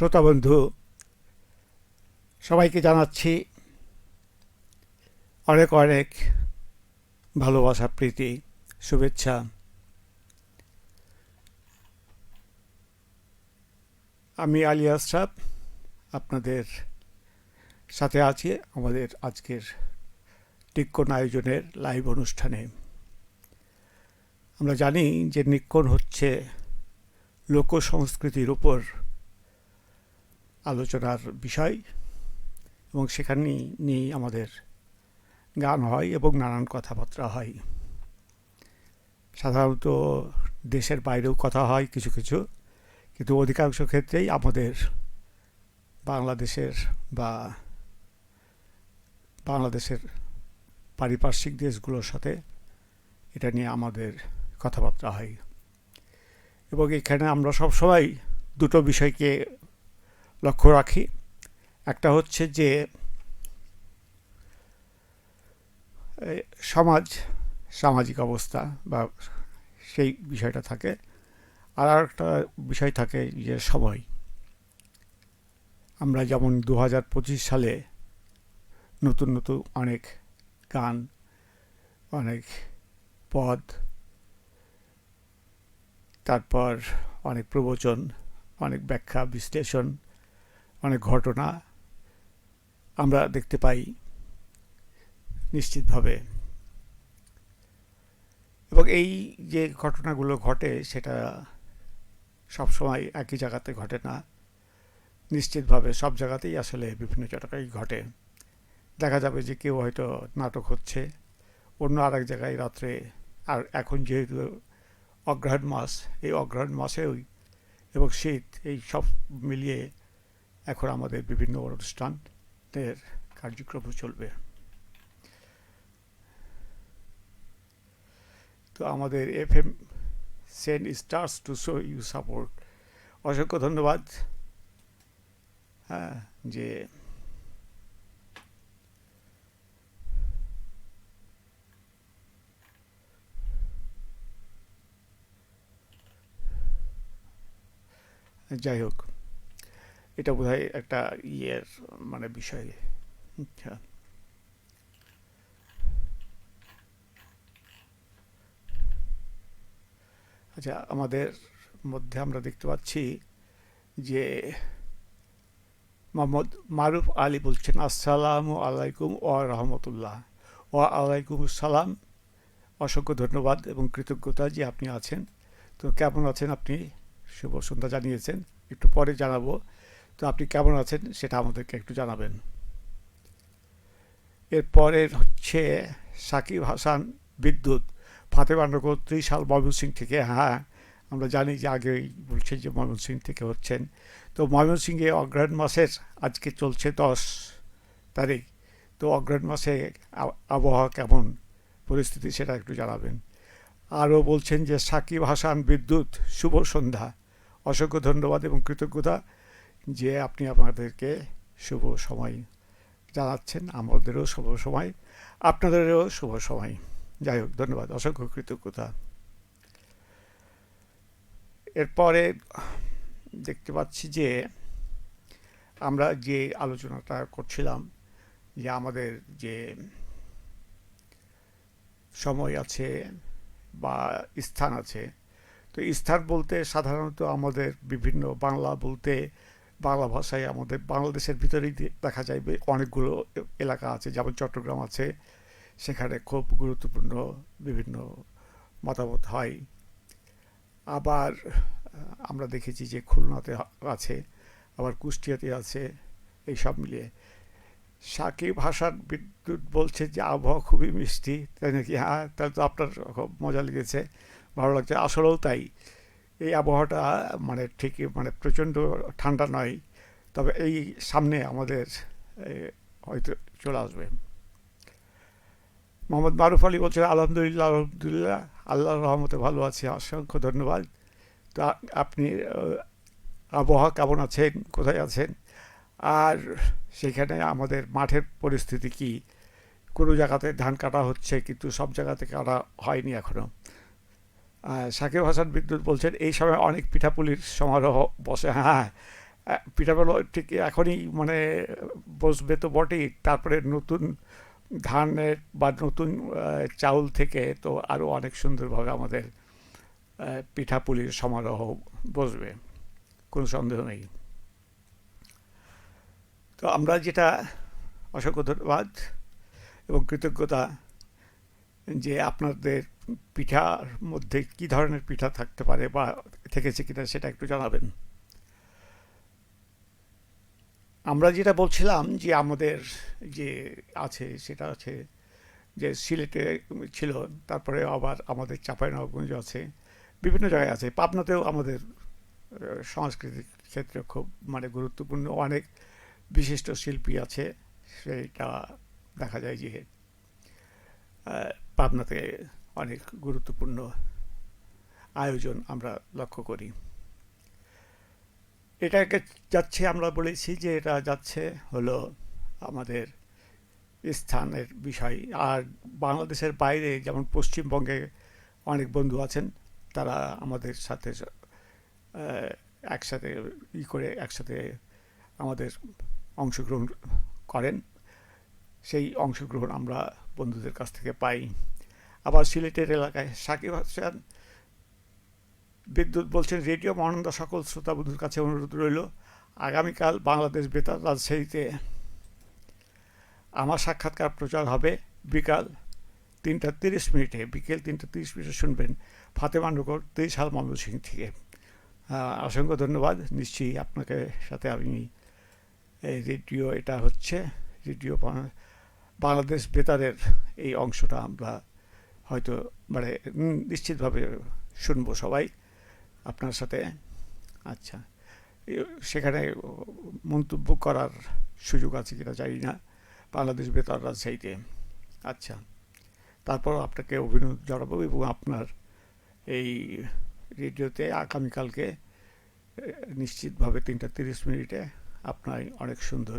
শ্রোতা বন্ধু সবাইকে জানাচ্ছি অনেক অনেক ভালোবাসা, প্রীতি, শুভেচ্ছা। আমি আলী আশরাফ আপনাদের সাথে আছি আমাদের আজকের নিক্কণ আয়োজনের লাইভ অনুষ্ঠানে। আমরা জানি যে নিক্কণ হচ্ছে লোক সংস্কৃতির উপর আলোচনার বিষয় এবং সেখানে নিয়েই আমাদের গান হয় এবং নানান কথাবার্তা হয়। সাধারণত দেশের বাইরেও কথা হয় কিছু কিছু, কিন্তু অধিকাংশ ক্ষেত্রেই আমাদের বাংলাদেশের বা বাংলাদেশের পারিপার্শ্বিক দেশগুলোর সাথে এটা নিয়ে আমাদের কথাবার্তা হয়। এবং এখানে আমরা সবসময় দুটো বিষয়কে লক্ষ্য রাখি। একটা হচ্ছে যে সমাজ, সামাজিক অবস্থা বা সেই বিষয়টা থাকে, আর একটা বিষয় থাকে যে সময়। আমরা যেমন 2025 সালে নতুন নতুন অনেক গান, অনেক পদ, তারপর অনেক প্রবচন, অনেক ব্যাখ্যা বিশ্লেষণ, অনেক ঘটনা আমরা দেখতে পাই নিশ্চিতভাবে। এবং এই যে ঘটনাগুলো ঘটে সেটা সবসময় একই জায়গাতে ঘটে না, নিশ্চিতভাবে সব জায়গাতেই আসলে বিভিন্ন জায়গায় ঘটে। দেখা যাবে যে কেউ হয়তো নাটক হচ্ছে অন্য আরেক জায়গায় রাত্রে। আর এখন যেহেতু অগ্রহায়ণ মাস, এই অগ্রহায়ণ মাসেও এবং শীত, এই সব মিলিয়ে এখন আমাদের বিভিন্ন অনুষ্ঠানের কার্যক্রম চলবে। তো আমাদের FM send stars to show you support, অসংখ্য ধন্যবাদ। হ্যাঁ, যে যাই হোক, এটা বোধহয় একটা ইয়ের মানে বিষয়। আচ্ছা, আচ্ছা, আমাদের মধ্যে আমরা দেখতে পাচ্ছি যে মোহাম্মদ মারুফ আলী বলছেন, আসসালামু আলাইকুম ওয়া রাহমাতুল্লাহ। ওয়া আলাইকুম আসসালাম। অসংখ্য ধন্যবাদ এবং কৃতজ্ঞতা যে আপনি আছেন। তো কেমন আছেন আপনি? শুভ সন্ধ্যা জানিয়েছেন, একটু পরে জানাবো। তো আপনি কেমন আছেন সেটা আমাদেরকে একটু জানাবেন। এরপরের হচ্ছে সাকিব হাসান বিদ্যুৎ, ফাতেমানগর 3 সাল ময়মনসিং থেকে। হ্যাঁ, আমরা জানি যে আগেই বলছেন যে ময়মনসিং থেকে হচ্ছেন। তো ময়মনসিংহে অগ্রহায়ণ মাসের আজকে চলছে 10 তারিখ। তো অগ্রহায়ণ মাসে আবহাওয়া কেমন, পরিস্থিতি সেটা একটু জানাবেন। আরও বলছেন যে সাকিব হাসান বিদ্যুৎ, শুভ সন্ধ্যা। অসংখ্য ধন্যবাদ এবং কৃতজ্ঞতা যে আপনি আমাদেরকে শুভ সময় জানাচ্ছেন। আমাদেরও শুভ সময়, আপনাদেরও শুভ সময়। যাই হোক, ধন্যবাদ, অসংখ্য কৃতজ্ঞতা। এরপরে দেখতে পাচ্ছি যে আমরা যে আলোচনাটা করছিলাম যে আমাদের যে সময় আছে বা স্থান আছে। তো স্থান বলতে সাধারণত আমাদের বিভিন্ন বাংলা বলতে বাংলা ভাষায় আমাদের বাংলাদেশের ভিতরেই দেখা যায় অনেকগুলো এলাকা আছে, যেমন চট্টগ্রাম আছে, সেখানে খুব গুরুত্বপূর্ণ বিভিন্ন মতামত হয়। আবার আমরা দেখেছি যে খুলনাতে আছে, আবার কুষ্টিয়াতে আছে, এই সব মিলিয়ে। সাকিব হাসান বিদ্যুৎ বলছে যে আবহাওয়া খুবই মিষ্টি, তাই নাকি? হ্যাঁ, তাহলে তো আপনার খুব মজা লেগেছে, ভালো লাগছে। আসলেও তাই, এই আবহাওয়াটা মানে ঠিকই মানে প্রচণ্ড ঠান্ডা নয়, তবে এই সামনে আমাদের হয়তো চলে আসবে। মোহাম্মদ মারুফ আলী বলছেন, আলহামদুলিল্লাহ আলহামদুলিল্লাহ, আল্লাহর রহমতে ভালো আছি, অসংখ্য ধন্যবাদ। তো আপনি আবহাওয়া কেমন আছেন, কোথায় আছেন? আর সেখানে আমাদের মাঠের পরিস্থিতি কি? কোনো জায়গাতে ধান কাটা হচ্ছে, কিন্তু সব জায়গাতে কাটা হয়নি এখনও। সাকিব হাসান বিদ্যুৎ বলছেন, এই সময় অনেক পিঠাপুলির সমারোহ বসে। হ্যাঁ, পিঠাগুলো ঠিক এখনই মানে বসবে তো বটেই, তারপরে নতুন ধানের বা নতুন চাউল থেকে তো আরও অনেক সুন্দরভাবে আমাদের পিঠাপুলির সমারোহ বসবে, কোনো সন্দেহ নেই। তো আমরা যেটা, অসংখ্য ধন্যবাদ এবং কৃতজ্ঞতা যে আপনাদের পিঠার মধ্যে কি ধরনের পিঠা থাকতে পারে বা থেকেছে কিনা সেটা একটু জানাবেন। আমরা যেটা বলছিলাম যে আমাদের যে আছে সেটা আছে যে সিলেটে ছিল, তারপরে আবার আমাদের চাঁপাইনবাবগঞ্জ আছে, বিভিন্ন জায়গায় আছে, পাবনাতেও আমাদের সাংস্কৃতিক ক্ষেত্রে খুব মানে গুরুত্বপূর্ণ অনেক বিশিষ্ট শিল্পী আছে। সেটা দেখা যায় যে পাবনাতে অনেক গুরুত্বপূর্ণ আয়োজন আমরা লক্ষ্য করি। এটাকে যাচ্ছে, আমরা বলেছি যে এটা যাচ্ছে হলো আমাদের স্থানের বিষয়। আর বাংলাদেশের বাইরে যেমন পশ্চিমবঙ্গে অনেক বন্ধু আছেন, তারা আমাদের সাথে একসাথে করে একসাথে আমাদের অংশগ্রহণ করেন। সেই অংশগ্রহণ আমরা বন্ধুদের কাছ থেকে পাই। আবার সিলেটের এলাকায় সাকিব হাসান বিদ্যুৎ বলছেন, রেডিও মহানন্দা সকল শ্রোতা বন্ধুর কাছে অনুরোধ রইল, আগামীকাল বাংলাদেশ বেতার রাজশাহীতে আমার সাক্ষাৎকার প্রচার হবে বিকাল 3:30। বিকেল 3:30 শুনবেন ফাতেমা নগর 23 ময়মনসিংহ থেকে। অসংখ্য ধন্যবাদ। নিশ্চয়ই আপনাকে সাথে আমি এই রেডিও, এটা হচ্ছে রেডিও বাংলাদেশ বেতারের এই অংশটা আমরা হয়তো মানে নিশ্চিতভাবে শুনবো সবাই আপনার সাথে। আচ্ছা, সেখানে মন্তব্য করার সুযোগ আছে কিনা জানি না, বাংলাদেশ বেতার রাজশাহীতে। আচ্ছা, তারপর আপনাকে অভিনন্দন জানাবো এবং আপনার এই রেডিওতে আগামীকালকে নিশ্চিতভাবে 3:30 আপনার অনেক সুন্দর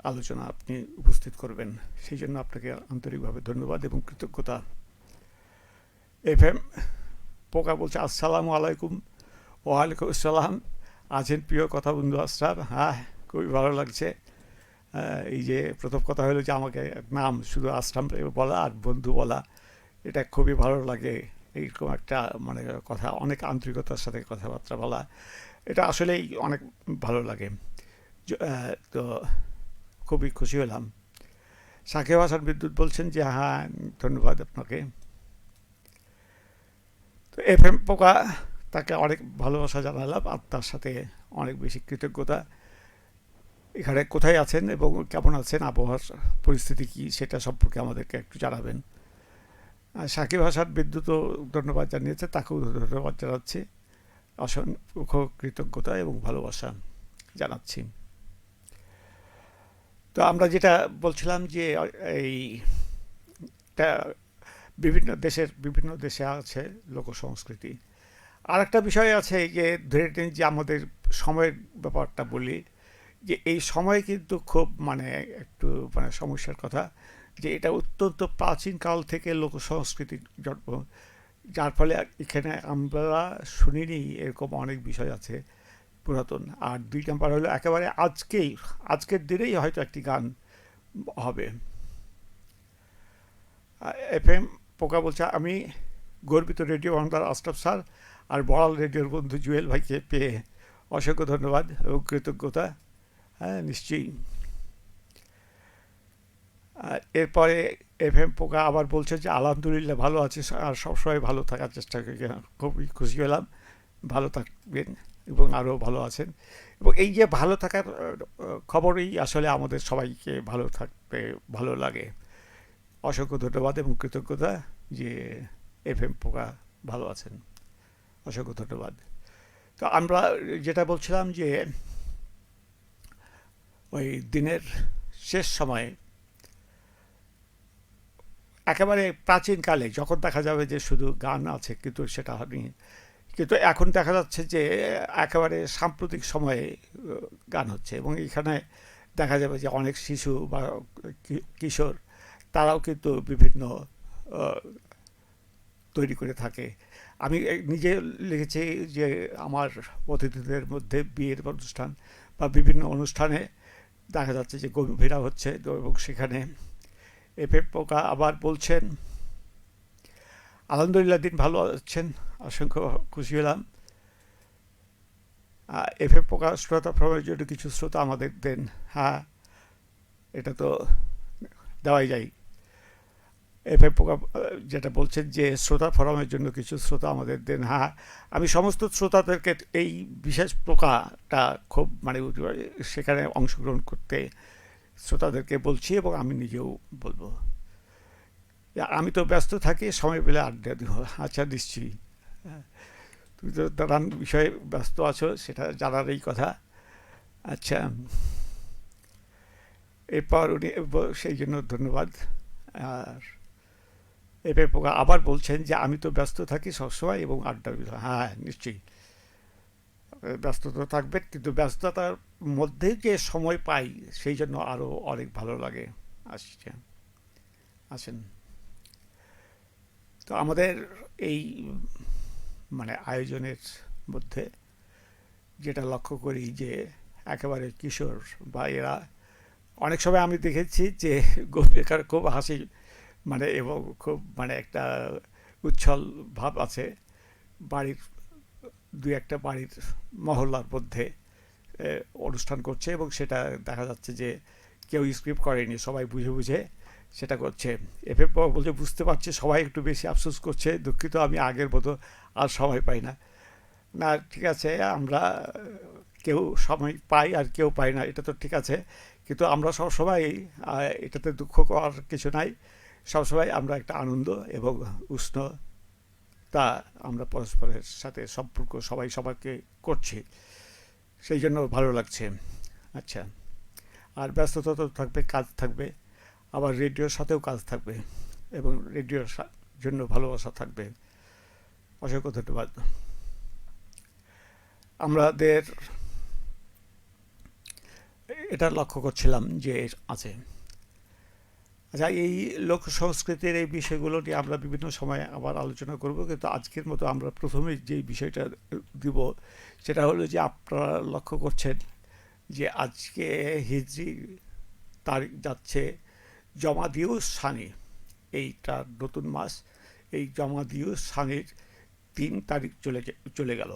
আলোচনা আপনি উপস্থিত করবেন। সেই জন্য আপনাকে আন্তরিকভাবে ধন্যবাদ এবং কৃতজ্ঞতা। FM পোকা বলছে, আসসালামু আলাইকুম। ওয়ালাইকুম আসসালাম। আছেন প্রিয় কথা বন্ধু আশরাফ? হ্যাঁ, খুবই ভালো লাগছে। এই যে প্রথম কথা হলো যে আমাকে নাম শুধু আশরাফ বলা আর বন্ধু বলা, এটা খুবই ভালো লাগে। এইরকম একটা মানে কথা, অনেক আন্তরিকতার সাথে কথাবার্তা বলা, এটা আসলেই অনেক ভালো লাগে। তো খুবই খুশি হলাম। সাকিব হাসান বিদ্যুৎ বলছেন যে হ্যাঁ, ধন্যবাদ আপনাকে। তো FM পোকা, তাকে অনেক ভালোবাসা জানালাম আর তার সাথে অনেক বেশি কৃতজ্ঞতা। এখানে কোথায় আছেন এবং কেমন আছেন, আবহাওয়ার পরিস্থিতি কী সেটা সম্পর্কে আমাদেরকে একটু জানাবেন। সাকিব হাসান বিদ্যুৎও ধন্যবাদ জানিয়েছে, তাকেও ধন্যবাদ জানাচ্ছি। অসংখ্য কৃতজ্ঞতা এবং ভালোবাসা জানাচ্ছি। তো আমরা যেটা বলছিলাম যে এই বিভিন্ন দেশে আছে লোক সংস্কৃতি। আর একটা বিষয় আছে যে ধরে নিন যে আমাদের সময়ের ব্যাপারটা বলি, যে এই সময় কিন্তু খুব মানে একটু মানে সমস্যার কথা, যে এটা অত্যন্ত প্রাচীনকাল থেকে লোক সংস্কৃতি জন্ম, যার ফলে এখানে আমরা শুনিনি এরকম অনেক বিষয় আছে পুরাতন। আর 2 নম্বর হলো একেবারে আজকের দিনেই হয়তো একটি গান হবে। FM পোকা বলছে, আমি গর্বিত রেডিও বাংলার আশরাফ স্যার আর বড়াল রেডিওর বন্ধু জুয়েল ভাইকে পেয়ে অসংখ্য ধন্যবাদ এবং কৃতজ্ঞতা। হ্যাঁ, নিশ্চয়ই। এরপরে FM পোকা আবার বলছে যে আলহামদুলিল্লাহ ভালো আছি আর সবসময় ভালো থাকার চেষ্টা করি। খুবই খুশি হলাম, ভালো থাকবেন এবং আরও ভালো আছেন। এবং এই যে ভালো থাকার খবরই আসলে আমাদের সবাইকে ভালো থাকতে ভালো লাগে। অসংখ্য ধন্যবাদ এবং কৃতজ্ঞতা যে FM পোকা ভালো আছেন। অসংখ্য ধন্যবাদ। তো আমরা যেটা বলছিলাম যে ওই দিনের শেষ সময়ে একেবারে প্রাচীনকালে যখন দেখা যাবে যে শুধু গান আছে কিন্তু সেটা হয়নি, কিন্তু এখন দেখা যাচ্ছে যে একেবারে সাম্প্রতিক সময়ে গান হচ্ছে এবং এখানে দেখা যাবে যে অনেক শিশু বা কিশোর তারাও কিন্তু বিভিন্ন তৈরি করে থাকে। আমি নিজে লিখেছি যে আমার অতিথিদের মধ্যে বিয়ের অনুষ্ঠান বা বিভিন্ন অনুষ্ঠানে দেখা যাচ্ছে যে গম্ভীরা হচ্ছে, তো এবং সেখানে এফে পোকা আবার বলছেন, আলহামদুলিল্লাহ দিন ভালো আছেন, অসংখ্য খুশি হলাম। এফে পোকা শ্রোতা ভ্রমণের জন্য কিছু শ্রোতা আমাদের দেন। হ্যাঁ, এটা তো দেওয়াই যায়। এফে পোকা যেটা বলছেন যে শ্রোতা ফোরামের জন্য কিছু শ্রোতা আমাদের দেন। হ্যাঁ, আমি সমস্ত শ্রোতাদেরকে এই বিশেষ পোকাটা খুব মানে সেখানে অংশগ্রহণ করতে শ্রোতাদেরকে বলছি এবং আমি নিজেও বলবো। আমি তো ব্যস্ত থাকি, সময় পেলে আড্ডা দিব। আচ্ছা, নিশ্চয়ই। হ্যাঁ, তুমি তো নানান বিষয়ে ব্যস্ত আছো, সেটা জানারই কথা। আচ্ছা, এরপর উনি সেই জন্য ধন্যবাদ। আর এপে পোকা আবার বলছেন যে আমি তো ব্যস্ত থাকি সবসময় এবং আড্ডা দিই। হ্যাঁ, নিশ্চয়ই ব্যস্ত তো থাকবেন, কিন্তু ব্যস্ততার মধ্যে যে সময় পাই সেই জন্য আরও অনেক ভালো লাগে। আসছে, আসেন। তো আমাদের এই মানে আয়োজনের মধ্যে যেটা লক্ষ্য করি যে একেবারে কিশোর বা এরা, অনেক সময় আমি দেখেছি যে গোপিকার খুব হাসি মানে এবং খুব মানে একটা উচ্ছল ভাব আছে বাড়ির, দুই একটা বাড়ির মহল্লার মধ্যে অনুষ্ঠান করছে এবং সেটা দেখা যাচ্ছে যে কেউ স্ক্রিপ্ট করেনি, সবাই বুঝে বুঝে সেটা করছে। এফে বলছে বুঝতে পারছি সবাই একটু বেশি আফসোস করছে, দুঃখিত আমি আগের মতো আর সময় পাই না। না, ঠিক আছে, আমরা কেউ সময় পাই আর কেউ পাই না, এটা তো ঠিক আছে, কিন্তু আমরা সবসময় এটাতে দুঃখ করার কিছু নাই। সবসময় আমরা একটা আনন্দ এবং উষ্ণতা আমরা পরস্পরের সাথে সম্পর্ক সবাই সবাইকে করছি, সেই জন্য ভালো লাগছে। আচ্ছা, আর ব্যস্ততা তো থাকবে, কাজ থাকবে, আবার রেডিওর সাথেও কাজ থাকবে এবং রেডিওর জন্য ভালোবাসা থাকবে। অসংখ্য ধন্যবাদ। আমাদের এটা লক্ষ্য করছিলাম যে আছে। আচ্ছা, এই লোক সংস্কৃতির এই বিষয়গুলো নিয়ে আমরা বিভিন্ন সময় আবার আলোচনা করব, কিন্তু আজকের মতো আমরা প্রথমে যে বিষয়টা দিব সেটা হলো যে আপনারা লক্ষ্য করছেন যে আজকে হিজরি তারিখ যাচ্ছে জমাদিউস সানি, এইটা নতুন মাস। এই জমাদিউস সানির 3 তারিখ চলে গেল।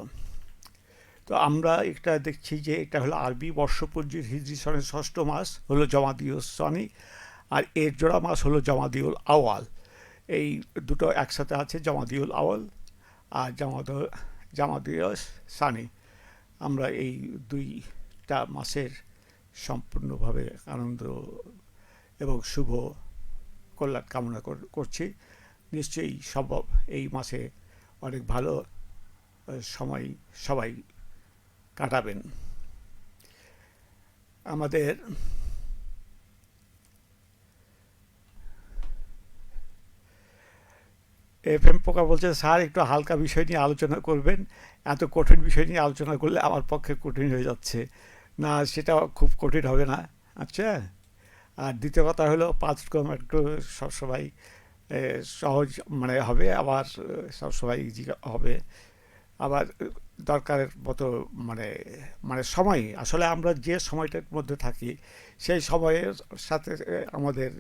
তো আমরা এটা দেখছি যে এটা হলো আরবি বর্ষপঞ্জির হিজরি সনের 6ম মাস হলো জমাদিউস সানি, আর এর জোড়া মাস হলো জমাদিউল আওয়াল। এই দুটো একসাথে আছে, জমাদিউল আওয়াল আর জামাদিউস সানি। আমরা এই দুইটা মাসের সম্পূর্ণভাবে আনন্দ এবং শুভ কল্যাণ কামনা করছি। নিশ্চয়ই সম্ভব এই মাসে অনেক ভালো সময় সবাই কাটাবেন। আমাদের এফএম পোকা বলছে স্যার একটু হালকা বিষয় নিয়ে আলোচনা করবেন, এত কঠিন বিষয় নিয়ে আলোচনা করলে আমার পক্ষে কঠিন হয়ে যাচ্ছে। না, সেটা খুব কঠিন হবে না। আচ্ছা, আর দ্বিতীয় কথা হলো পাঁচক্রম একটু সবসময় সহজ মানে হবে, আবার সবসময় ইজি হবে, আবার দরকারের মতো মানে মানে সময়, আসলে আমরা যে সময়টার মধ্যে থাকি সেই সময়ের সাথে আমাদের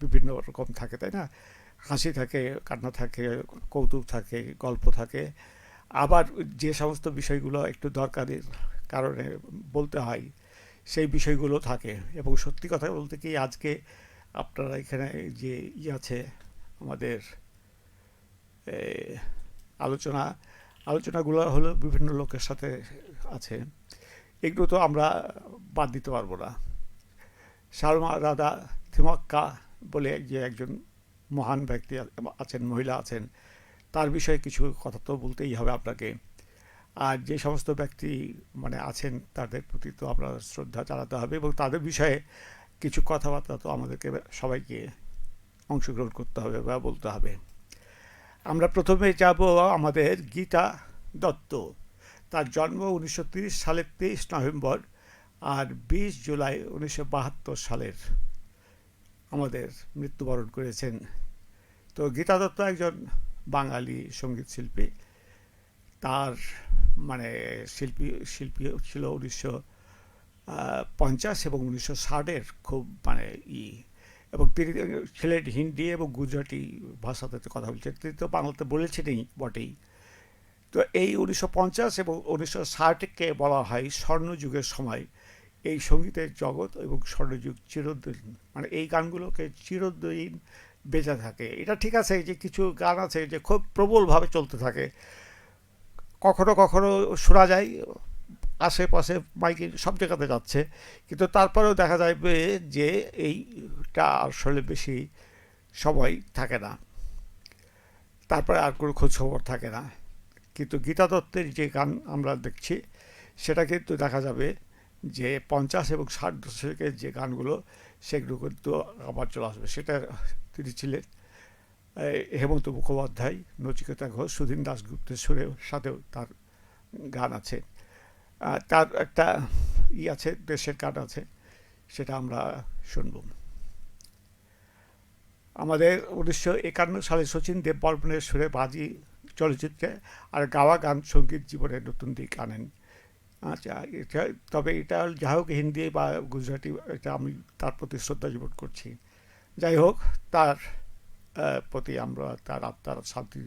বিভিন্ন রকম থাকে, তাই না? হাসি থাকে, কান্না থাকে, কৌতুক থাকে, গল্প থাকে, আবার যে সমস্ত বিষয়গুলো একটু দরকারের কারণে বলতে হয় সেই বিষয়গুলো থাকে। এবং সত্যি কথা বলতে কি, আজকে আপনারা এখানে যে আছে আমাদের আলোচনা, আলোচনাগুলো হলো বিভিন্ন লোকের সাথে আছে, এগুলো তো আমরা বাদ দিতে পারবো না। সালমা রাদা থিমক্কা বলে যে একজন মহান ব্যক্তি আছেন, মহিলা আছেন, তার বিষয়ে কিছু কথা তো বলতেই হবে আপনাকে। আর যে সমস্ত ব্যক্তি মানে আছেন তাদের প্রতি তো আমরা শ্রদ্ধা জানাতে হবে এবং তাদের বিষয়ে কিছু কথাবার্তা তো আমাদেরকে সবাইকে অংশগ্রহণ করতে হবে বা বলতে হবে। আমরা প্রথমে যাব আমাদের গীতা দত্ত। তার জন্ম 1930 সালের 23 নভেম্বর, আর 20 জুলাই 1972 সালের আমাদের মৃত্যুবরণ করেছেন। তো গীতা দত্ত একজন বাঙালি সঙ্গীত শিল্পী তার মানে শিল্পী শিল্পী ছিল 1950 এবং 1960-এর খুব মানে এবং তিনি ছিলেন হিন্দি এবং গুজরাটি ভাষাতে কথা বলছেন, তিনি তো বাংলাতে বলেছেনই বটেই। তো এই 1950 এবং 1960-কে বলা হয় স্বর্ণযুগের সময় এই সঙ্গীতের জগৎ, এবং স্বর্ণযুগ চিরদিন মানে এই গানগুলোকে চিরদিন বেঁচে থাকে। এটা ঠিক আছে যে কিছু গান আছে যে খুব প্রবলভাবে চলতে থাকে, কখনো কখনো শোনা যায় আশেপাশে মাইকে সব জায়গাতে যাচ্ছে, কিন্তু তারপরেও দেখা যাবে যে এইটা আসলে বেশি সময় থাকে না, তারপরে আর কোনো খোঁজ খবর থাকে না। কিন্তু গীতা দত্তের যে গান আমরা দেখছি সেটা কিন্তু দেখা যাবে যে 50 এবং 60 দশকের যে গানগুলো সেগুলো কিন্তু আবার চলে আসবে। সেটা তিনি ছিলেন হেমন্ত মুখোপাধ্যায়, নচিকেতা ঘোষ, সুধীন দাশগুপ্তের সুরের সাথেও তার গান আছে। তার একটা আছে, দেশের গান আছে, সেটা আমরা শুনব। আমাদের 1951 সালে শচীন দেববর্মনের সুরে বাজি চলচ্চিত্রে আর গাওয়া গান সঙ্গীত জীবনের নতুন দিক আনেন। আচ্ছা, এটা তবে এটা যাই হোক হিন্দি বা গুজরাটি, এটা আমি তার প্রতি শ্রদ্ধা জীবন করছি। যাই হোক, তার প্রতি আমরা তার আত্মার শান্তি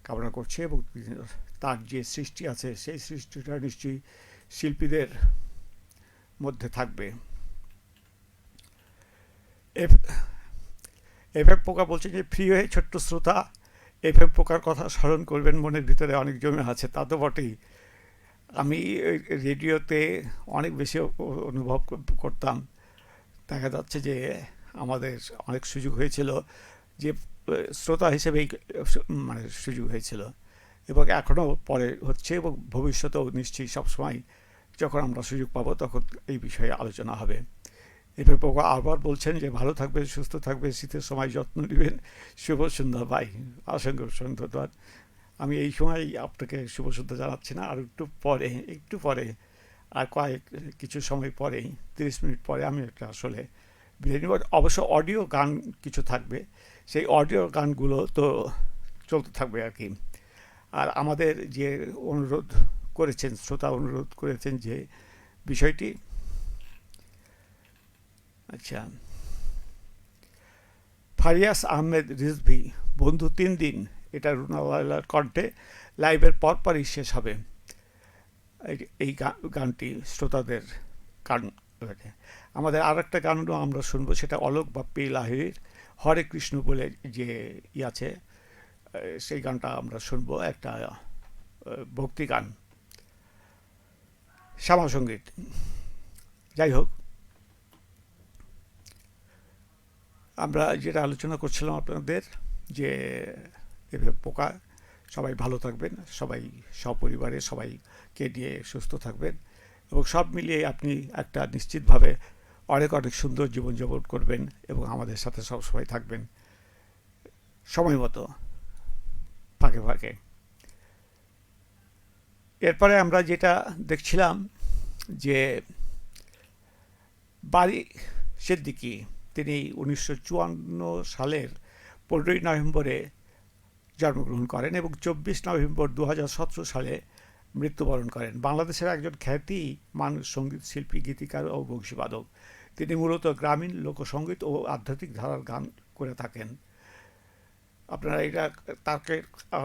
কামনা করছি, এবং তার যে সৃষ্টি আছে সেই সৃষ্টিটা নিশ্চয়ই শিল্পীদের মধ্যে থাকবে। এফ এম পোকা বলছে যে ফ্রি হয়ে ছোট্ট শ্রোতা এফ এম পোকার কথা স্মরণ করবেন, মনের ভিতরে অনেক জমে আছে। তা তো বটেই, আমি রেডিওতে অনেক বেশি অনুভব করতাম। দেখা যাচ্ছে যে আমাদের অনেক সুযোগ হয়েছিল যে শ্রোতা হিসেবেই মানে সুযোগ হয়েছিল, এবং এখনও পরে হচ্ছে, এবং ভবিষ্যতেও নিশ্চয়ই সবসময় যখন আমরা সুযোগ পাবো তখন এই বিষয়ে আলোচনা হবে। এবার বাবা আবার বলছেন যে ভালো থাকবেন, সুস্থ থাকবেন, শীতের সময় যত্ন নেবেন। শুভ সন্ধ্যা ভাই, অসংখ্য ধন্যবাদ। আমি এই সময় আপনাকে শুভ সন্ধ্যা জানাচ্ছি না, আর একটু পরে আর কিছু সময় পরেই, 30 মিনিট পরে আমি একটা আসলে বিরিয়ানি, অবশ্য অডিও গান কিছু থাকবে, সেই অডিও গানগুলো তো চলতে থাকবে আর কি। আর আমাদের যে অনুরোধ করেছেন, শ্রোতা অনুরোধ করেছেন যে বিষয়টি, আচ্ছা, ফারিয়াস আহমেদ রিজভি, বন্ধু 3 দিন, এটা রুনাওয়ালার কণ্ঠে লাইভের পরপরই শেষ হবে এই গানটি শ্রোতাদের গান। আমাদের আর একটা গানও আমরা শুনবো, সেটা অলোক বাপ্পি লাহিড়ির হরে কৃষ্ণ বলে যে আছে, সেই গানটা আমরা শুনবো, একটা ভক্তি গান, শ্যামা সঙ্গীত। যাই হোক, আমরা যেটা আলোচনা করছিলাম আপনাদের যে এভাবে পোকা, সবাই ভালো থাকবেন, সবাই সপরিবারে সবাইকে নিয়ে সুস্থ থাকবেন, এবং সব মিলিয়ে আপনি একটা নিশ্চিতভাবে অনেক অনেক সুন্দর জীবনযাপন করবেন, এবং আমাদের সাথে সবসময় থাকবেন সময় মতো, ফাঁকে ফাঁকে। এরপরে আমরা যেটা দেখছিলাম যে বারি সিদ্দিকী, তিনি 1954 সালের 15ই নভেম্বরে জন্মগ্রহণ করেন এবং 24 নভেম্বর 2017 সালে মৃত্যুবরণ করেন। বাংলাদেশের একজন খ্যাতিমান সঙ্গীত শিল্পী, গীতিকার ও বংশীবাদক। তিনি মূলত গ্রামীণ লোকসঙ্গীত ও আধ্যাত্মিক ধারার গান করে থাকেন। আপনারা এটা তাকে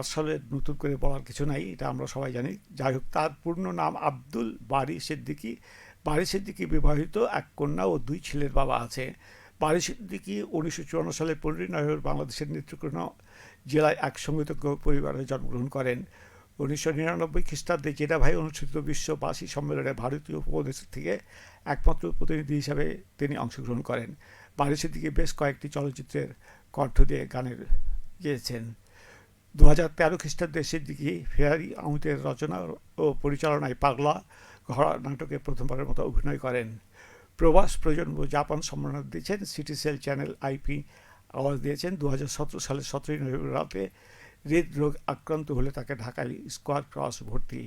আসলে নতুন করে বলার কিছু নাই, এটা আমরা সবাই জানি। যাই হোক, তার পূর্ণ নাম আব্দুল বারী সিদ্দিকী। বারী সিদ্দিকী বিবাহিত, এক কন্যা ও 2 ছেলের বাবা আছে। বারী সিদ্দিকী 1954 সালে 15ই নভেম্বর বাংলাদেশের নেত্রকোনা জেলায় এক সঙ্গীতজ্ঞ পরিবারে জন্মগ্রহণ করেন। 1999 খ্রিস্টাব্দে জেনেভায় অনুষ্ঠিত বিশ্ববাসী সম্মেলনে ভারতীয় উপমহাদেশ থেকে একমাত্র প্রতিনিধি হিসাবে তিনি অংশগ্রহণ করেন। বারী সিদ্দিকী বেশ কয়েকটি চলচ্চিত্রের কণ্ঠ দিয়ে গানের গেয়েছেন। 2013 খ্রিস্টাব্দে সিদ্দিকী ফেরারি আহমেদের রচনা ও পরিচালনায় পাগলা ঘোড়া নাটকে প্রথমবারের মতো অভিনয় করেন। প্রবাস প্রজন্ম জাপান সম্মাননা দিয়েছেন। সিটিসেল চ্যানেল আইপি আওয়াজ দিয়েছেন। 2017 সালের 17ই নভেম্বর রাতে হৃদরোগ আক্রান্ত হলে তাকে ঢাকায় স্কোয়ার ক্রস ভর্তি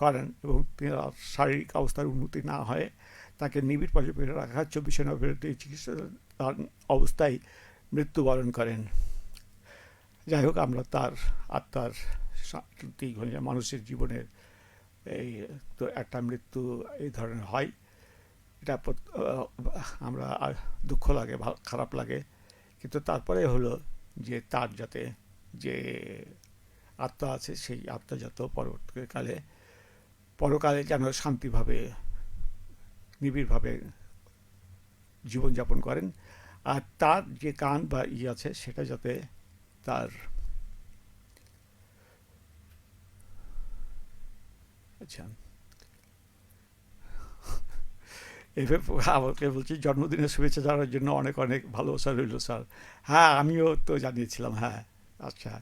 করেন, এবং তার শারীরিক অবস্থার উন্নতি না হয় তাকে নিবিড় পর্যবেক্ষণে রাখা। 24 নভেম্বর চিকিৎসা অবস্থায় মৃত্যুবরণ করেন। যাই হোক, আমরা তার আত্মার শান্তি ঘনিয়ে মানুষের জীবনের এই তো একটা মৃত্যু এই ধরনের হয়, এটা আমরা দুঃখ লাগে, খারাপ লাগে, কিন্তু তারপরে হলো যে তার যাতে যে আত্মা আছে সেই আত্মা যত পরবর্তীকালে পরকালে যেন শান্তিভাবে নিবিড়ভাবে জীবনযাপন করেন, আর তার যে গান বা আছে সেটা যাতে তার আচ্ছা এভাবে আমাকে বলছি জন্মদিনের শুভেচ্ছা জানার জন্য অনেক অনেক ভালোবাসা রইল স্যার। হ্যাঁ, আমিও তো জানিয়েছিলাম, হ্যাঁ। আচ্ছা,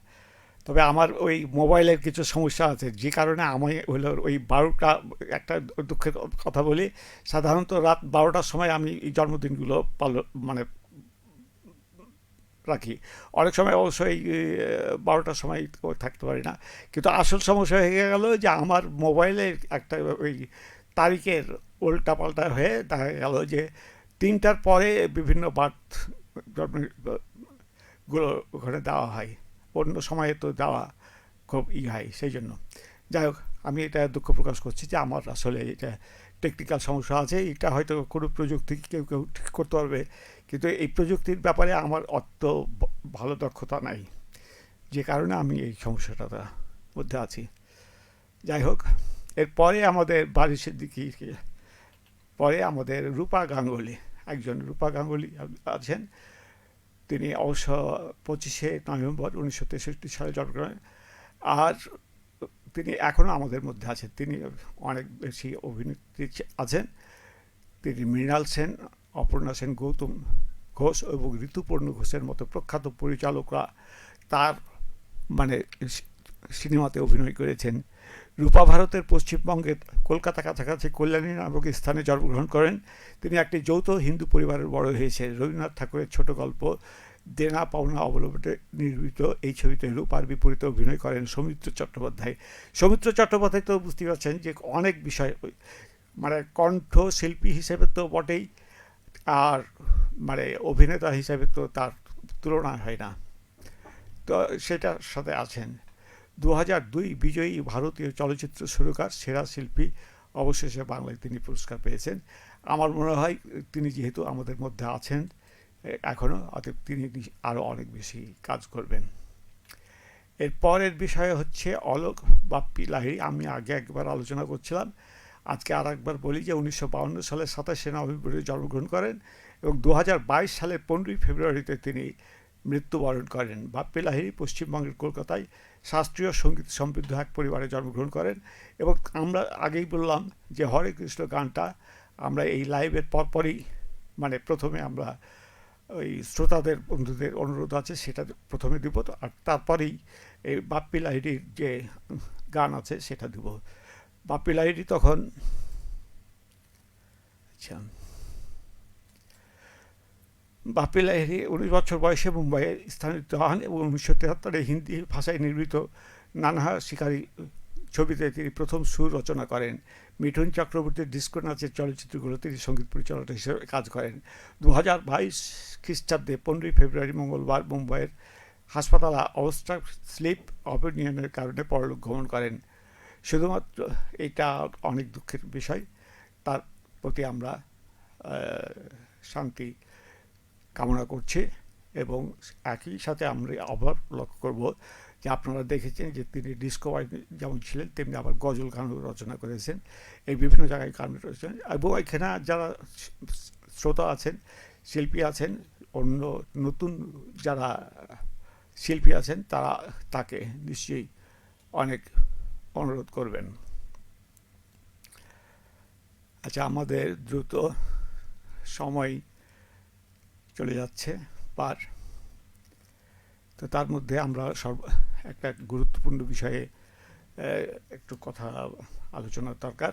তবে আমার ওই মোবাইলের কিছু সমস্যা আছে, যে কারণে আমি হলো ওই 12টা, একটা দুঃখের কথা বলি, সাধারণত রাত 12টার সময় আমি এই জন্মদিনগুলো মানে রাখি। অনেক সময় অবশ্যই 12টার সময় থাকতে পারি না, কিন্তু আসল সমস্যা হয়ে গেল যে আমার মোবাইলের একটা ওই তারিখের উল্টা পাল্টা হয়ে দেখা গেল যে 3টার পরে বিভিন্ন বার্থ গুলো ওখানে দেওয়া হয়, অন্য সময়ে তো দেওয়া খুব হয়, সেই জন্য। যাই হোক, আমি এটা দুঃখ প্রকাশ করছি যে আমার আসলে এটা টেকনিক্যাল সমস্যা আছে, এটা হয়তো কোনো প্রযুক্তি কেউ কেউ ঠিক করতে পারবে, কিন্তু এই প্রযুক্তির ব্যাপারে আমার অত ভালো দক্ষতা নাই, যে কারণে আমি এই সমস্যাটার মধ্যে আছি। যাই হোক, এরপরে আমাদের বারিশ সিদ্দিকী, পরে আমাদের রূপা গাঙ্গুলি, একজন রূপা গাঙ্গুলি আছেন। তিনি অবশ্য 25শে নভেম্বর 1963 সালে জন্মগ্রহণ, আর তিনি এখনও আমাদের মধ্যে আছেন। তিনি অনেক বেশি অভিনেত্রী আছেন। তিনি মৃণাল সেন, অপর্ণা সেন, গৌতম ঘোষ এবং ঋতুপর্ণ ঘোষের মতো প্রখ্যাত পরিচালকরা তার মানে সিনেমাতে অভিনয় করেছেন। রূপা ভারতের পশ্চিমবঙ্গের কলকাতা কাছাকাছি কল্যাণী নামক স্থানে জন্মগ্রহণ করেন। তিনি একটি যৌথ হিন্দু পরিবারের বড় হয়েছে। রবীন্দ্রনাথ ঠাকুরের ছোট গল্প দেনা পাওনা অবলম্বনে নির্মিত এই ছবিতে রূপার বিপরীতে অভিনয় করেন সৌমিত্র চট্টোপাধ্যায়। সৌমিত্র চট্টোপাধ্যায় তো বুঝতে পারছেন যে অনেক বিষয়, মানে কণ্ঠ শিল্পী হিসেবে তো বটেই, আর মানে অভিনেতা হিসেবে তো তার তুলনা হয় না, তো সেটার সাথে আছেন। 2002 বিজয়ী ভারতীয় চলচ্চিত্র সুরকার, সেরা শিল্পী, অবশেষে বাংলায় তিনি পুরস্কার পেয়েছেন। আমার মনে হয় তিনি যেহেতু আমাদের মধ্যে আছেন এখনও, অতএব তিনি আরও অনেক বেশি কাজ করবেন। এর পরের বিষয় হচ্ছে অলোক বাপ্পি লাহিড়ী। আমি আগে একবার আলোচনা করছিলাম, আজকে আর একবার বলি যে 1952 সালের 27শে নভেম্বরে জন্মগ্রহণ করেন এবং 2022 সালের 15ই ফেব্রুয়ারিতে তিনি মৃত্যুবরণ করেন। বাপ্পি লাহিড়ী পশ্চিমবঙ্গের কলকাতায় শাস্ত্রীয় সঙ্গীত সমৃদ্ধ এক পরিবারে জন্মগ্রহণ করেন এবং আমরা আগেই বললাম যে হরে কৃষ্ণ গানটা আমরা এই লাইভের পরপরই, মানে প্রথমে আমরা ওই শ্রোতাদের বন্ধুদের অনুরোধ আছে সেটা প্রথমে দিব, আর তারপরেই এই বাপ্পি লাহিড়ীর যে গান আছে সেটা দিব। বাপ্পি লাহিড়ী তখন, আচ্ছা, বাপ্পি লাহিড়ী 19 বছর বয়সে মুম্বাইয়ে স্থানান্তরিত হন এবং 1973 হিন্দি ভাষায় নির্মিত নানহা শিকারী ছবিতে তিনি প্রথম সুর রচনা করেন। মিঠুন চক্রবর্তীর ডিস্কো নাচের চলচ্চিত্রগুলো তিনি সঙ্গীত পরিচালক হিসেবে কাজ করেন। 2022 খ্রিস্টাব্দে 15ই ফেব্রুয়ারি মঙ্গলবার মুম্বাইয়ের হাসপাতালে অবস্ট্রাক স্লিপ অপনিয়নের কারণে পরলোক গমন করেন। শুধুমাত্র এটা অনেক দুঃখের বিষয়, তার প্রতি আমরা শান্তি কামনা করছি এবং একই সাথে আমরা আবার লক্ষ্য করব যে আপনারা দেখেছেন যে তিনি ডিস্কো যেমন ছিলেন তেমনি আবার গজল গানও রচনা করেছেন, এই বিভিন্ন জায়গায় গান রচনা, এবং এখানে যারা শ্রোতা আছেন, শিল্পী আছেন, অন্য নতুন যারা শিল্পী আছেন তারা তাকে নিশ্চয়ই অনেক অনুরোধ করবেন। আচ্ছা, আমাদের দ্রুত সময় চলে যাচ্ছে পার, তো তার মধ্যে আমরা একটা গুরুত্বপূর্ণ বিষয়ে একটু কথা আলোচনার দরকার,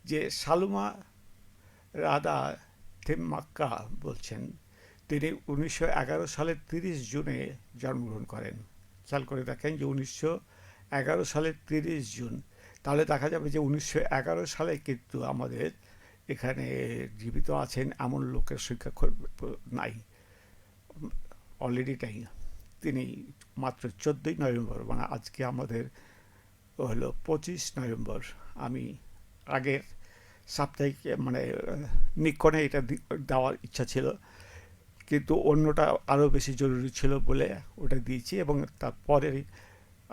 যে সালমা রাদা থেম্মাক্কা বলছেন তিনি 1911 সালের 30 জুনে জন্মগ্রহণ করেন। খেয়াল করে দেখেন যে 1911 সালের 30 জুন, তাহলে দেখা যাবে যে 1911 সালে কিন্তু আমাদের এখানে জীবিত আছেন এমন লোকের সংখ্যা নাই, অলরেডি তাই। তিনি মাত্র 14ই নভেম্বর, মানে আজকে আমাদের হলো 25 নভেম্বর। আমি আগের সাপ্তাহিক মানে নিক্ষণে এটা দেওয়ার ইচ্ছা ছিল, কিন্তু অন্যটা আরও বেশি জরুরি ছিল বলে ওটা দিয়েছি, এবং তারপরে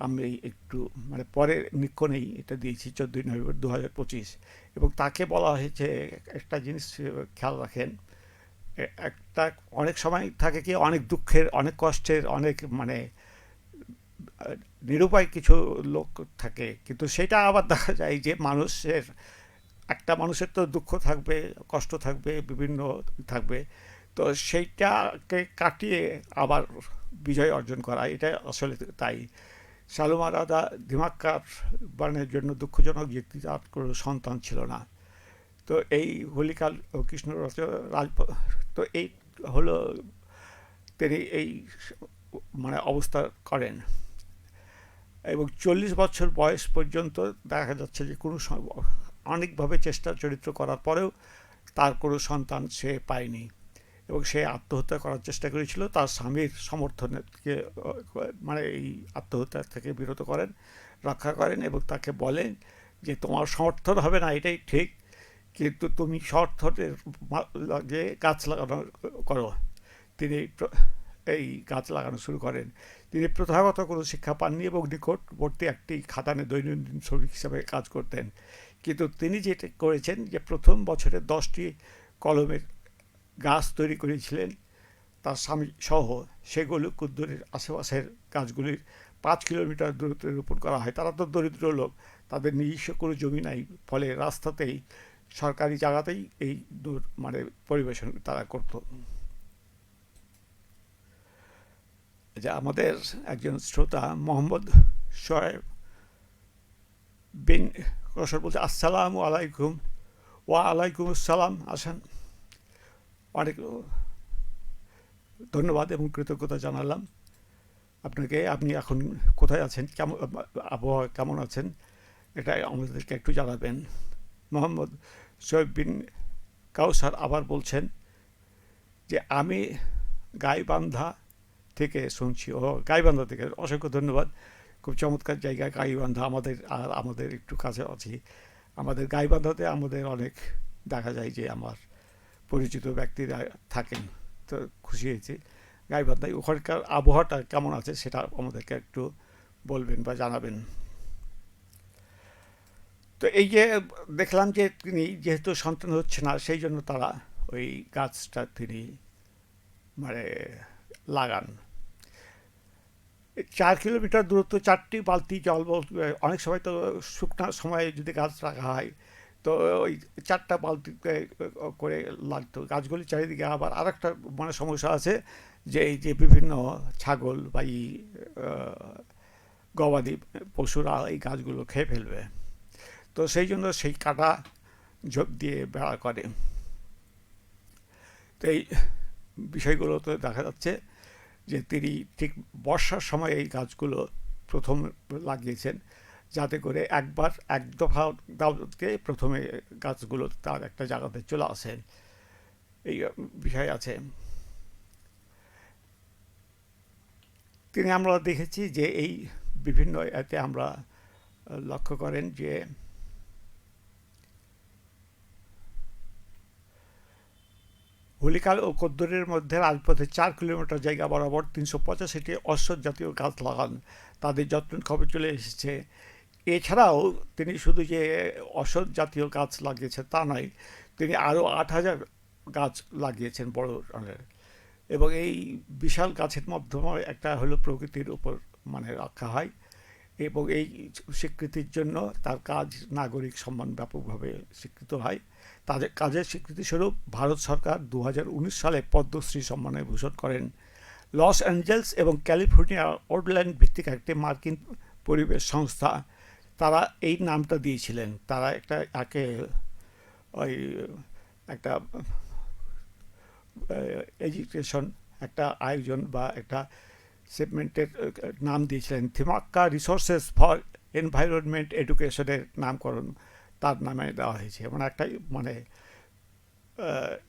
আমি একটু মানে পরের নিক্ষণেই এটা দিয়েছি 14ই নভেম্বর 2025। এবং তাকে বলা হয়েছে একটা জিনিস খেয়াল রাখেন, একটা অনেক সময় থাকে কি অনেক দুঃখের, অনেক কষ্টের, অনেক মানে নিরুপায় কিছু লোক থাকে, কিন্তু সেটা আবার দেখা যায় যে মানুষের, একটা মানুষের তো দুঃখ থাকবে, কষ্ট থাকবে, বিভিন্ন থাকবে, তো সেইটাকে কাটিয়ে আবার বিজয় অর্জন করা, এটা আসলে তাই। সালুমার আদা ধিমাক্কার বানের জন্য দুঃখজনক যে তার কোনো সন্তান ছিল না। তো এই হোলিকাল কৃষ্ণ রাজ, তো এই হলো তিনি এই মানে অবস্থা করেন, এবং 40 বছর বয়স পর্যন্ত দেখা যাচ্ছে যে কোনো অনেকভাবে চেষ্টা চরিত্র করার পরেও তার কোনো সন্তান সে পায়নি, এবং সে আত্মহত্যা করার চেষ্টা করেছিল। তার স্বামীর সমর্থনকে মানে এই আত্মহত্যা থেকে বিরত করেন, রক্ষা করেন, এবং তাকে বলেন যে তোমার সমর্থন হবে না এটাই ঠিক, কিন্তু তুমি সমর্থনের লাগে গাছ লাগানো করো। তিনি এই গাছ লাগানো শুরু করেন। তিনি প্রথাগত কোনো শিক্ষা পাননি এবং নিকটবর্তী একটি খাদানে দৈনন্দিন শ্রমিক হিসাবে কাজ করতেন, কিন্তু তিনি যেটা করেছেন যে প্রথম বছরে 10টি কলমের গাছ তৈরি করেছিলেন তার স্বামী সহ। সেগুলো কুদ্দুরের আশেপাশের গাছগুলির 5 কিলোমিটার দূরত্বে রোপণ করা হয়। তারা তো দরিদ্র লোক, তাদের নিজস্ব কোনো জমি নাই, ফলে রাস্তাতেই, সরকারি জায়গাতেই এই মানে পরিবেশন তারা করত। যে আমাদের একজন শ্রোতা মোহাম্মদ শোয়েব বিন কসর বলছে, আসসালামু আলাইকুম। ওয়া আলাইকুম আসসালাম। আসেন, অনেক ধন্যবাদ এবং কৃতজ্ঞতা জানালাম আপনাকে। আপনি এখন কোথায় আছেন, কেমন আবহাওয়া কেমন আছেন, এটা আমাদেরকে একটু জানাবেন। মোহাম্মদ শোয়েব বিন কাউসার আবার বলছেন যে আমি গাইবান্ধা থেকে শুনছি। ও, গাইবান্ধা থেকে, অসংখ্য ধন্যবাদ। খুব চমৎকার জায়গা গাইবান্ধা, আমাদের আর আমাদের একটু কাছে আছি। আমাদের গাইবান্ধাতে আমাদের অনেক দেখা যায় যে আমার পরিচিত ব্যক্তিরা থাকেন, তো খুশি হয়েছি। গাইবান্ধায় ওখানকার আবহাওয়াটা কেমন আছে সেটা আমাদেরকে একটু বলবেন বা জানাবেন। তো এই যে দেখলাম যে তিনি যেহেতু সন্তান হচ্ছে না, সেই জন্য তারা ওই গাছটা তিনি মানে লাগান। 4 কিলোমিটার দূরত্ব, 4টি বালতি জল, অনেক সময় তো শুকনো সময়ে যদি গাছ রাখা হয়, তো ওই 4টা বালতিতে করে লাগতো। গাছগুলি চারিদিকে আবার আরেকটা মানে সমস্যা আছে, যে এই যে বিভিন্ন ছাগল বা গবাদি পশুরা এই গাছগুলো খেয়ে ফেলবে, তো সেই জন্য সেই কাটা ঝোপ দিয়ে বেড়া করে। তো এই বিষয়গুলোতে দেখা যাচ্ছে যে তিনি ঠিক বর্ষার সময় এই গাছগুলো প্রথম লাগিয়েছেন, যাতে করে একবার এক দফা দাওয়াতকে প্রথমে গাছগুলো তার একটা জায়গাতে চলে আসেন, এই বিষয় আছে। তিনি, আমরা দেখেছি যে এই বিভিন্ন এতে আমরা লক্ষ্য করেন যে হুলিকাল ও কদ্দুরের মধ্যে রাজপথে 4 কিলোমিটার জায়গা বরাবর 385টি অশ্বত্থ জাতীয় গাছ লাগান। তাদের যত্নের খবর চলে এসেছে। এছাড়াও তিনি শুধু যে অশ্বত্থ জাতীয় গাছ লাগিয়েছেন তা নয়, তিনি আরও 8,000 গাছ লাগিয়েছেন বড় রঙের। এবং এই বিশাল গাছের মাধ্যমে একটা হলো প্রকৃতির উপর মানে রক্ষা হয়, এবং এই স্বীকৃতির জন্য তার কাজ নাগরিক সম্মান ব্যাপকভাবে স্বীকৃত হয়। তাদের কাজের স্বীকৃতিস্বরূপ ভারত সরকার 2019 সালে পদ্মশ্রী সম্মানে ভূষণ করেন। লস অ্যাঞ্জেলস এবং ক্যালিফোর্নিয়া ওর্ল্যান্ড ভিত্তিক একটি মার্কিন পরিবেশ সংস্থা তারা এই নামটা দিয়েছিলেন। তারা একটা একে ওই একটা এডুকেশন, একটা আয়োজন বা একটা সেগমেন্টের নাম দিয়েছিলেন, থিমাক্কা রিসোর্সেস ফর এনভায়রনমেন্ট এডুকেশনের নামকরণ তার নামে দেওয়া হয়েছে। মানে একটা মানে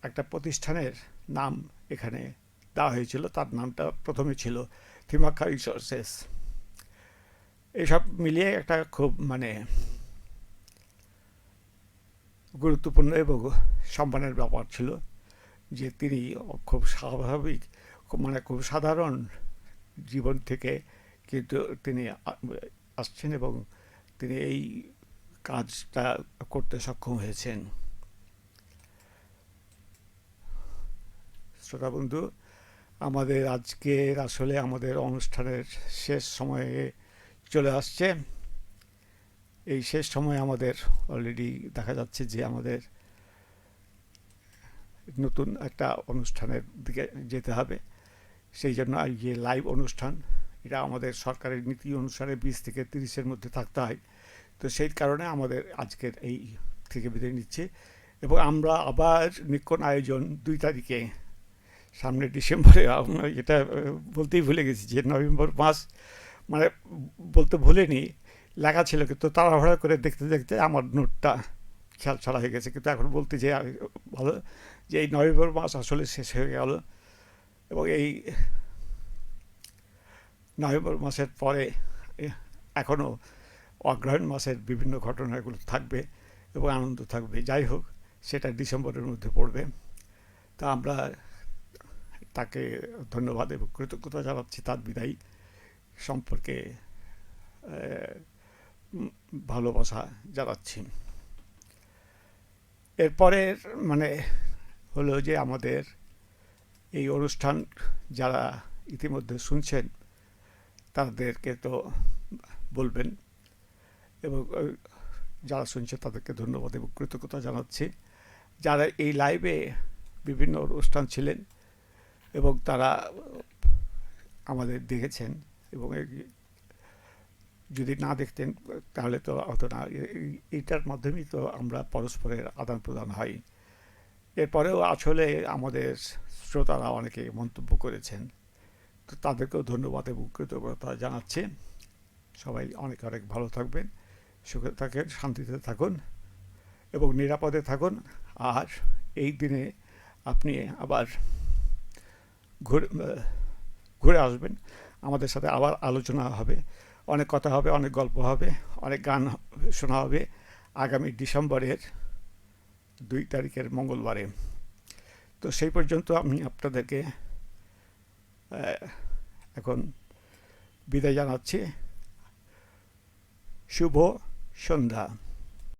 একটা প্রতিষ্ঠানের নাম এখানে দেওয়া হয়েছিল, তার নামটা প্রথমে ছিল থিমাক্কা রিসোর্সেস। এসব মিলিয়ে একটা খুব মানে গুরুত্বপূর্ণ এবং সম্মানের ব্যাপার ছিল যে তিনি খুব স্বাভাবিক, মানে খুব সাধারণ জীবন থেকে কিন্তু তিনি আসছেন এবং তিনি এই কাজটা করতে সক্ষম হয়েছেন। শ্রোতা বন্ধু, আমাদের আজকের আসলে আমাদের অনুষ্ঠানের শেষ সময়ে চলে আসছে। এই শেষ সময়ে আমাদের অলরেডি দেখা যাচ্ছে যে আমাদের নতুন একটা অনুষ্ঠানের দিকে যেতে হবে। সেই জন্য এই যে লাইভ অনুষ্ঠান, এটা আমাদের সরকারের নীতি অনুসারে 20 থেকে 30-এর মধ্যে থাকতে হয়। তো সেই কারণে আমাদের আজকের এই থেকে বিদায় নিচ্ছে এবং আমরা আবার নিক্ষণ আয়োজন 2 তারিখে সামনে ডিসেম্বরে, আমরা এটা বলতেই ভুলে গেছি যে নভেম্বর মাস, মানে বলতে ভুলিনি, লেখা ছিল কিন্তু তাড়াহুড়া করে দেখতে দেখতে আমার নোটটা খেয়াল ছাড়া হয়ে গেছে। কিন্তু এখন বলতে যে ভালো যে এই নভেম্বর মাস আসলে শেষ হয়ে গেল এবং এই নভেম্বর মাসের পরে এখনও অগ্রহায়ণ মাসের বিভিন্ন ঘটনাগুলো থাকবে এবং আনন্দ থাকবে। যাই হোক, সেটা ডিসেম্বরের মধ্যে পড়বে। তা আমরা তাকে ধন্যবাদ এবং কৃতজ্ঞতা জানাচ্ছি তার বিদায় সম্পর্কে, ভালোবাসা জানাচ্ছি। এরপরের মানে হলো যে আমাদের এই অনুষ্ঠান যারা ইতিমধ্যে শুনছেন তাদেরকে তো বলবেন এবং যারা শুনছে তাদেরকে ধন্যবাদ এবং কৃতজ্ঞতা জানাচ্ছি। যারা এই লাইভে বিভিন্ন অনুষ্ঠান ছিলেন এবং তারা আমাদের দেখেছেন এবং যদি না দেখতেন তাহলে তো হতো না। এইটার মাধ্যমেই তো আমরা পরস্পরের আদান প্রদান হয়। এরপরেও আসলে আমাদের শ্রোতারা অনেকে মন্তব্য করেছেন, তো তাদেরকেও ধন্যবাদ এবং কৃতজ্ঞতা জানাচ্ছি। সবাই অনেক অনেক ভালো থাকবেন, সুখে থাকেন, শান্তিতে থাকুন এবং নিরাপদে থাকুন। আর এই দিনে আপনি আবার ঘুরে ঘুরে আসবেন, আমাদের সাথে আবার আলোচনা হবে, অনেক কথা হবে, অনেক গল্প হবে, অনেক গান শোনা হবে আগামী ডিসেম্বরের 2 তারিখের মঙ্গলবারে। তো সেই পর্যন্ত আমি আপনাদেরকে এখন বিদায় জানাচ্ছি। শুভ সন্ধ্যা।